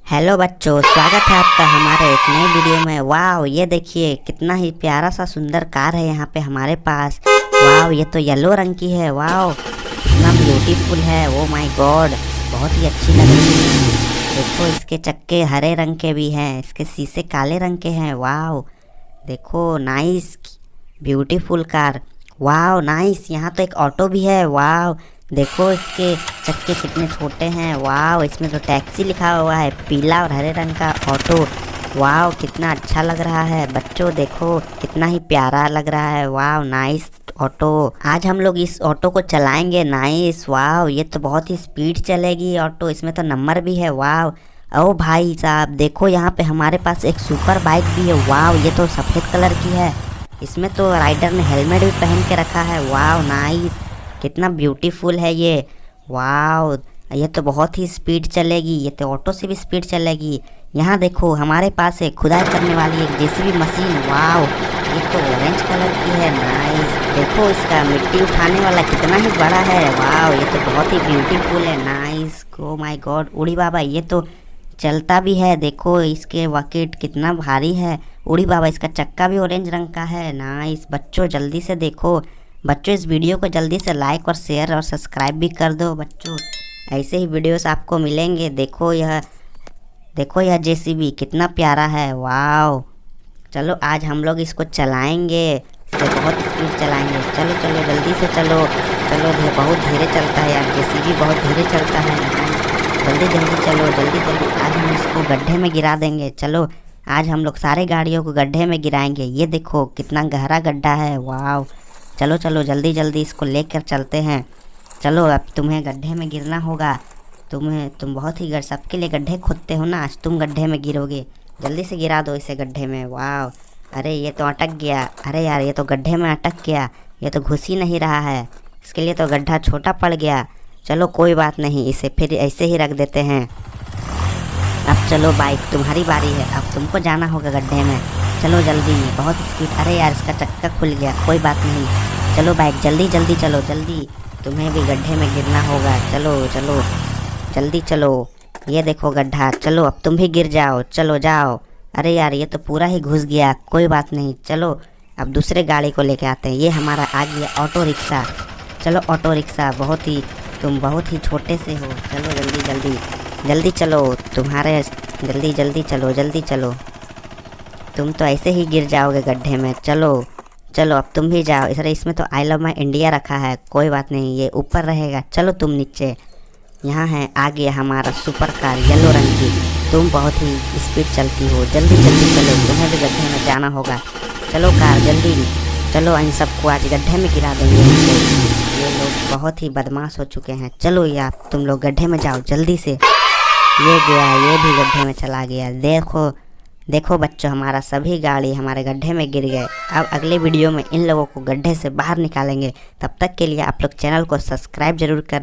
Hello बच्चों, स्वागत है आपका हमारे एक नई वीडियो में। वाह, ये देखिए कितना ही प्यारा सा सुंदर कार है यहाँ पे हमारे पास। वाह, ये तो येलो रंग की है। वाह, कितना ब्यूटीफुल है। ओ माय गॉड, बहुत ही अच्छी लग रही है। देखो, इसके चक्के हरे रंग के भी हैं, इसके शीशे काले रंग के हैं। वाह, देखो, नाइस, ब्यूटीफुल कार। वाह नाइस, यहाँ तो एक ऑटो भी है। वाह, देखो इसके चक्के कितने छोटे हैं। वाह, इसमें तो टैक्सी लिखा हुआ है, पीला और हरे रंग का ऑटो। वाह, कितना अच्छा लग रहा है बच्चों, देखो कितना ही प्यारा लग रहा है। वाह नाइस ऑटो। आज हम लोग इस ऑटो को चलाएंगे। नाइस। वाह, ये तो बहुत ही स्पीड चलेगी ऑटो, इसमें तो नंबर भी है। वाह, ओ भाई साहब, देखो यहाँ पे हमारे पास एक सुपर बाइक भी है। वाह, ये तो सफ़ेद कलर की है, इसमें तो राइडर ने हेलमेट भी पहन के रखा है। वाह नाइस, कितना ब्यूटीफुल है ये। वाह, ये तो बहुत ही स्पीड चलेगी, ये तो ऑटो से भी स्पीड चलेगी। यहाँ देखो हमारे पास है खुदाई करने वाली एक जेसीबी मशीन। वाह, ये तो ऑरेंज कलर की है। नाइस, देखो इसका मिट्टी उठाने वाला कितना ही बड़ा है। वाह, ये तो बहुत ही ब्यूटीफुल है। नाइस, ओ माय गॉड, उड़ी बाबा, ये तो चलता भी है। देखो इसके वकीट कितना भारी है। उड़ी बाबा, इसका चक्का भी ऑरेंज रंग का है। नाइस बच्चों, जल्दी से देखो बच्चों, इस वीडियो को जल्दी से लाइक और शेयर और सब्सक्राइब भी कर दो बच्चों, ऐसे ही वीडियोस आपको मिलेंगे। देखो यह जेसीबी कितना प्यारा है। वाह, चलो आज हम लोग इसको चलाएंगे, इसे बहुत स्पीड चलाएंगे। चलो चलो जल्दी से चलो चलो, बहुत धीरे चलता है यार, जेसीबी बहुत धीरे चलता है। जल्दी जल्दी चलो, जल्दी जल्दी, आज हम इसको गड्ढे में गिरा देंगे। चलो आज हम लोग सारे गाड़ियों को गड्ढे में गिराएंगे। ये देखो कितना गहरा गड्ढा है। वाह, चलो चलो जल्दी जल्दी इसको लेकर चलते हैं। चलो, अब तुम्हें गड्ढे में गिरना होगा। तुम बहुत ही सबके लिए गड्ढे खोदते हो ना, आज तुम गड्ढे में गिरोगे। जल्दी से गिरा दो इसे गड्ढे में। वाह, अरे ये तो अटक गया। अरे यार, ये तो गड्ढे में अटक गया, ये तो घुस ही नहीं रहा है, इसके लिए तो गड्ढा छोटा पड़ गया। चलो कोई बात नहीं, इसे फिर ऐसे ही रख देते हैं। अब चलो बाइक, तुम्हारी बारी है, अब तुमको जाना होगा गड्ढे में। चलो जल्दी, बहुत स्पीड। अरे यार, इसका चक्का खुल गया, कोई बात नहीं। चलो बाइक, जल्दी जल्दी चलो, जल्दी, तुम्हें भी गड्ढे में गिरना होगा। चलो चलो जल्दी चलो, ये देखो गड्ढा। चलो अब तुम भी गिर जाओ, चलो जाओ। अरे यार, ये तो पूरा ही घुस गया, कोई बात नहीं। चलो अब दूसरे गाड़ी को लेके आते हैं। ये हमारा आ गया ऑटो रिक्शा। चलो ऑटो रिक्शा, तुम बहुत ही छोटे से हो। चलो जल्दी जल्दी जल्दी चलो, तुम्हारे जल्दी जल्दी चलो, जल्दी चलो, तुम तो ऐसे ही गिर जाओगे गड्ढे में। चलो चलो अब तुम भी जाओ। इसमें तो आई लव माई इंडिया रखा है, कोई बात नहीं, ये ऊपर रहेगा। चलो तुम नीचे। यहाँ है आ गया हमारा सुपर कार येलो रंग की। तुम बहुत ही स्पीड चलती हो, जल्दी जल्दी चलो, तुम्हें भी गड्ढे में जाना होगा। चलो कार जल्दी चलो, इन सबको आज गड्ढे में गिरा देंगे। ये लोग बहुत ही बदमाश हो चुके हैं। चलो यार, तुम लोग गड्ढे में जाओ जल्दी से। ये गया, ये भी गड्ढे में चला गया। देखो देखो बच्चों, हमारा सभी गाड़ी हमारे गड्ढे में गिर गए। अब अगले वीडियो में इन लोगों को गड्ढे से बाहर निकालेंगे। तब तक के लिए आप लोग चैनल को सब्सक्राइब जरूर कर लीजिए।